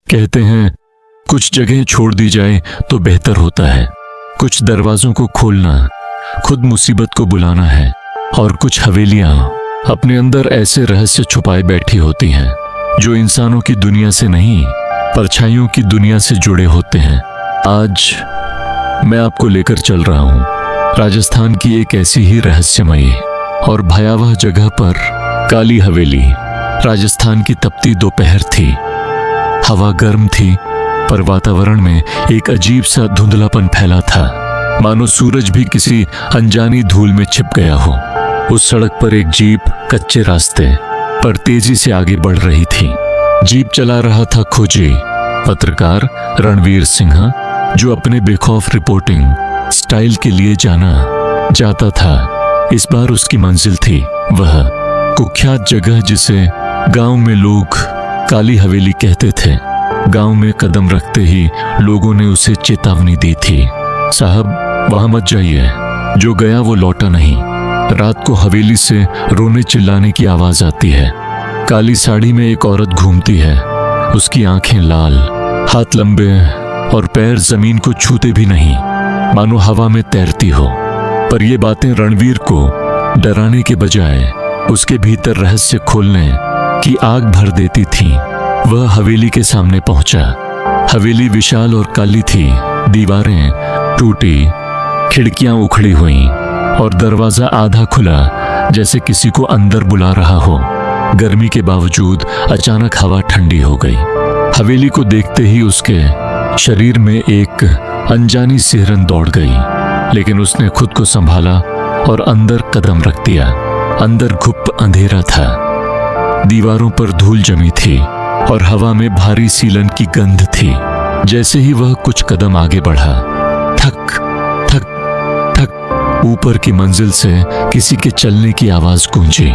कहते हैं कुछ जगह छोड़ दी जाए तो बेहतर होता है। कुछ दरवाजों को खोलना खुद मुसीबत को बुलाना है, और कुछ हवेलियां अपने अंदर ऐसे रहस्य छुपाए बैठी होती हैं जो इंसानों की दुनिया से नहीं, परछाइयों की दुनिया से जुड़े होते हैं। आज मैं आपको लेकर चल रहा हूं राजस्थान की एक ऐसी ही रहस्यमयी और भयावह जगह पर, काली हवेली। राजस्थान की तपती दोपहर थी, हवा गर्म थी, पर वातावरण में एक अजीब सा धुंधलापन फैला था, मानो सूरज भी किसी अनजानी धूल में छिप गया हो। उस सड़क पर एक जीप कच्चे रास्ते पर तेजी से आगे बढ़ रही थी। जीप चला रहा था खोजी पत्रकार रणवीर सिंह, जो अपने बेखौफ रिपोर्टिंग स्टाइल के लिए जाना जाता था। इस बार उसकी मंजिल थी वह कुख्यात जगह जिसे गांव में लोग काली हवेली कहते थे। गांव में कदम रखते ही लोगों ने उसे चेतावनी दी थी, साहब वहां मत जाइए। जो गया वो लौटा नहीं। रात को हवेली से रोने चिल्लाने की आवाज आती है। काली साड़ी में एक औरत घूमती है, उसकी आंखें लाल, हाथ लंबे और पैर जमीन को छूते भी नहीं, मानो हवा में तैरती हो। पर ये बातें रणवीर को डराने के बजाय उसके भीतर रहस्य खोलने की आग भर देती थीं। वह हवेली के सामने पहुंचा। हवेली विशाल और काली थी, दीवारें टूटी, खिड़कियां उखड़ी हुईं और दरवाजा आधा खुला, जैसे किसी को अंदर बुला रहा हो। गर्मी के बावजूद अचानक हवा ठंडी हो गई। हवेली को देखते ही उसके शरीर में एक अनजानी सिहरन दौड़ गई, लेकिन उसने खुद को संभाला और अंदर कदम रख दिया। अंदर घुप अंधेरा था, दीवारों पर धूल जमी थी और हवा में भारी सीलन की गंध थी। जैसे ही वह कुछ कदम आगे बढ़ा, ठक ठक ठक, ऊपर की मंजिल से किसी के चलने की आवाज गूंजी।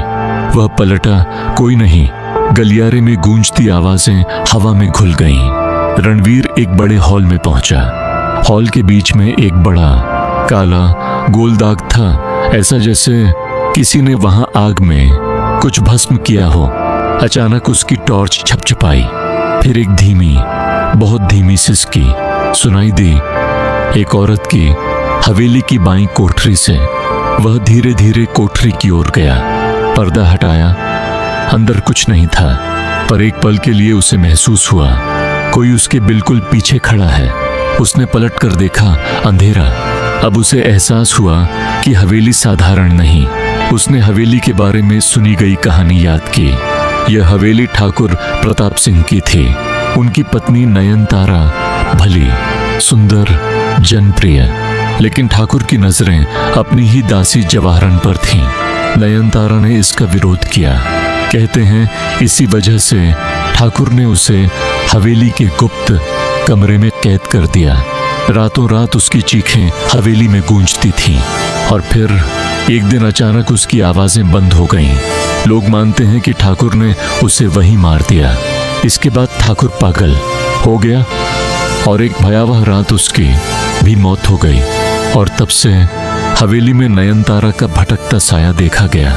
वह पलटा, कोई नहीं। गलियारे में गूंजती आवाजें हवा में घुल गईं। रणवीर एक बड़े हॉल में पहुंचा। हॉल के बीच में एक बड़ा काला गोल दाग था, ऐसा जैसे किसी ने वहां आग में कुछ भस्म किया हो। अचानक उसकी टॉर्च छपछपाई, फिर एक धीमी, बहुत धीमी सिसकी सुनाई दी, एक औरत की। हवेली की बाईं कोठरी से वह धीरे धीरे कोठरी की ओर गया। पर्दा हटाया, अंदर कुछ नहीं था, पर एक पल के लिए उसे महसूस हुआ कोई उसके बिल्कुल पीछे खड़ा है। उसने पलट कर देखा, अंधेरा। अब उसे एहसास हुआ कि हवेली साधारण नहीं। उसने हवेली के बारे में सुनी गई कहानी याद की। यह हवेली ठाकुर प्रताप सिंह की थी। उनकी पत्नी नयनतारा भली, सुंदर, जनप्रिय, लेकिन ठाकुर की नजरें अपनी ही दासी जवाहरन पर थीं। नयनतारा ने इसका विरोध किया। कहते हैं इसी वजह से ठाकुर ने उसे हवेली के गुप्त कमरे में कैद कर दिया। रातों रात उसकी चीखें हवेली में गूंजती थीं, और फिर एक दिन अचानक उसकी आवाजें बंद हो गईं। लोग मानते हैं कि ठाकुर ने उसे वहीं मार दिया। इसके बाद ठाकुर पागल हो गया और एक भयावह रात उसकी भी मौत हो गई। और तब से हवेली में नयनतारा का भटकता साया देखा गया।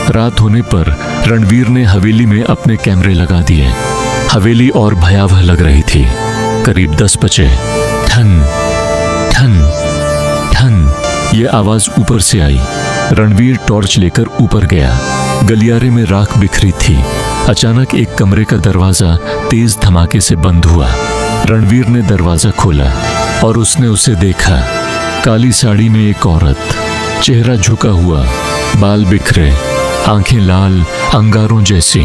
रात होने पर रणवीर ने हवेली में अपने कैमरे लगा दिए। हवेली और भयावह लग रही थी। करीब 10 बजे ठन ठन ठन ये आवाज ऊपर से आई। रणवीर टॉर्च लेकर ऊपर गया। गलियारे में राख बिखरी थी। अचानक एक कमरे का दरवाजा तेज धमाके से बंद हुआ। रणवीर ने दरवाजा खोला और उसने उसे देखा। काली साड़ी में एक औरत, चेहरा झुका हुआ, बाल बिखरे, आंखें लाल अंगारों जैसी,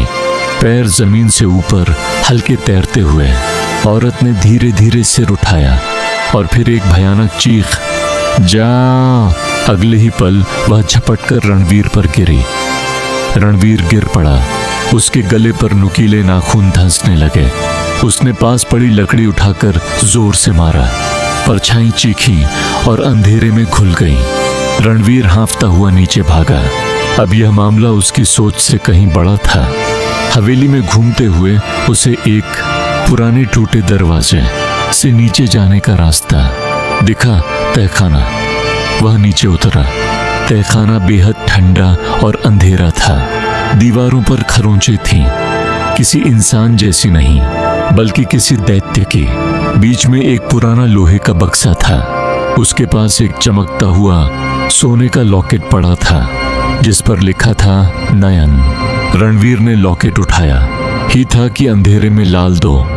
पैर जमीन से ऊपर हल्के तैरते हुए। औरत ने धीरे धीरे सिर उठाया और फिर एक भयानक चीख, जा। अगले ही पल वह झपटकर रणवीर पर गिरी। रणवीर गिर पड़ा। उसके गले पर नुकीले नाखून धंसने लगे। उसने पास पड़ी लकड़ी उठाकर जोर से मारा। परछाई चीखी और अंधेरे में घुल गई। रणवीर हांफता हुआ नीचे भागा। अब यह मामला उसकी सोच से कहीं बड़ा था। हवेली में घूमते हुए उसे एक पुराने टूटे दरवाजे से नीचे जाने का रास्ता दिखा, तहखाना। वह नीचे उतरा। तहखाना बेहद ठंडा और अंधेरा था। दीवारों पर खरोंचें थीं, किसी इंसान जैसी नहीं, बल्कि किसी दैत्य की। बीच में एक पुराना लोहे का बक्सा था। उसके पास एक चमकता हुआ सोने का लॉकेट पड़ा था जिस पर लिखा था नयन। रणवीर ने लॉकेट उठाया ही था कि अंधेरे में लाल दो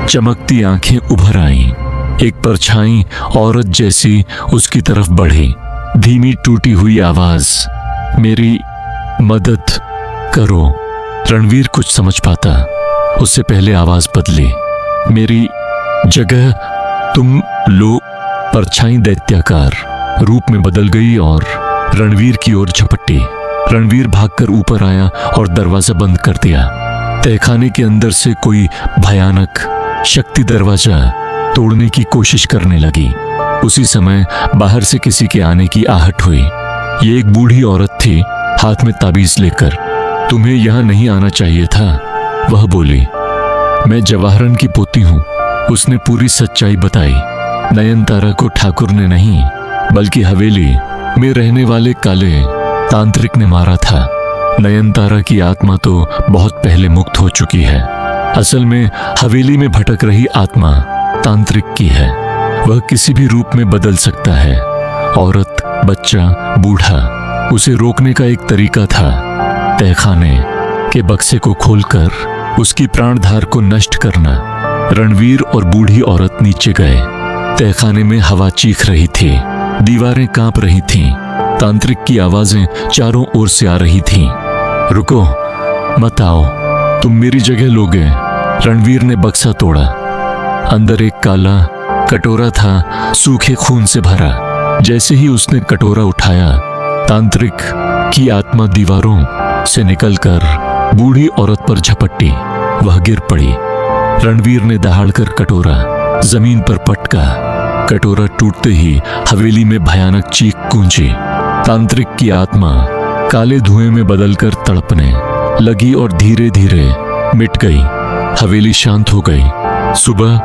चमकती आंखें उभर आईं। एक परछाई औरत जैसी उसकी तरफ बढ़ी। धीमी टूटी हुई आवाज, मेरी मदद करो। रणवीर कुछ समझ पाता उससे पहले आवाज बदली, मेरी जगह तुम लो। परछाई दैत्याकार रूप में बदल गई और रणवीर की ओर झपटी। रणवीर भागकर ऊपर आया और दरवाजा बंद कर दिया। तहखाने के अंदर से कोई भयानक शक्ति दरवाजा तोड़ने की कोशिश करने लगी। उसी समय बाहर से किसी के आने की आहट हुई। ये एक बूढ़ी औरत थी, हाथ में ताबीज लेकर। तुम्हें यहां नहीं आना चाहिए था, वह बोली। मैं जवाहरन की पोती हूं। उसने पूरी सच्चाई बताई। नयनतारा को ठाकुर ने नहीं बल्कि हवेली में रहने वाले काले तांत्रिक ने मारा था। नयनतारा की आत्मा तो बहुत पहले मुक्त हो चुकी है। असल में हवेली में भटक रही आत्मा तांत्रिक की है। वह किसी भी रूप में बदल सकता है, औरत, बच्चा, बूढ़ा। उसे रोकने का एक तरीका था, तहखाने के बक्से को खोलकर उसकी प्राणधार को नष्ट करना। रणवीर और बूढ़ी औरत नीचे गए। तहखाने में हवा चीख रही थी, दीवारें कांप रही थीं, तांत्रिक की आवाजें चारों ओर से आ रही थीं। रुको, मत आओ, तुम मेरी जगह लोगे। रणवीर ने बक्सा तोड़ा। अंदर एक काला कटोरा था, सूखे खून से भरा। जैसे ही उसने कटोरा उठाया, तांत्रिक की आत्मा दीवारों से निकलकर बूढ़ी औरत पर झपटी। वह गिर पड़ी। रणवीर ने दहाड़कर कटोरा जमीन पर पटका। कटोरा टूटते ही हवेली में भयानक चीख गूंजी। तांत्रिक की आत्मा काले धुएं में बदलकर तड़पने लगी और धीरे धीरे मिट गई। हवेली शांत हो गई। सुबह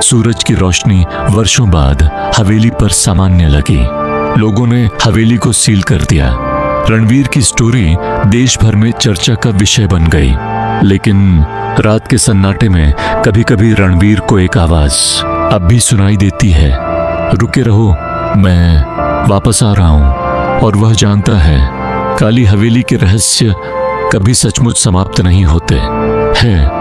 सूरज की रोशनी वर्षों बाद हवेली पर सामान्य लगी। लोगों ने हवेली को सील कर दिया। रणवीर की स्टोरी देश भर में चर्चा का विषय बन गई। लेकिन रात के सन्नाटे में कभी कभी रणवीर को एक आवाज अब भी सुनाई देती है, रुके रहो, मैं वापस आ रहा हूं। और वह जानता है काली हवेली के रहस्य कभी सचमुच समाप्त नहीं होते हैं।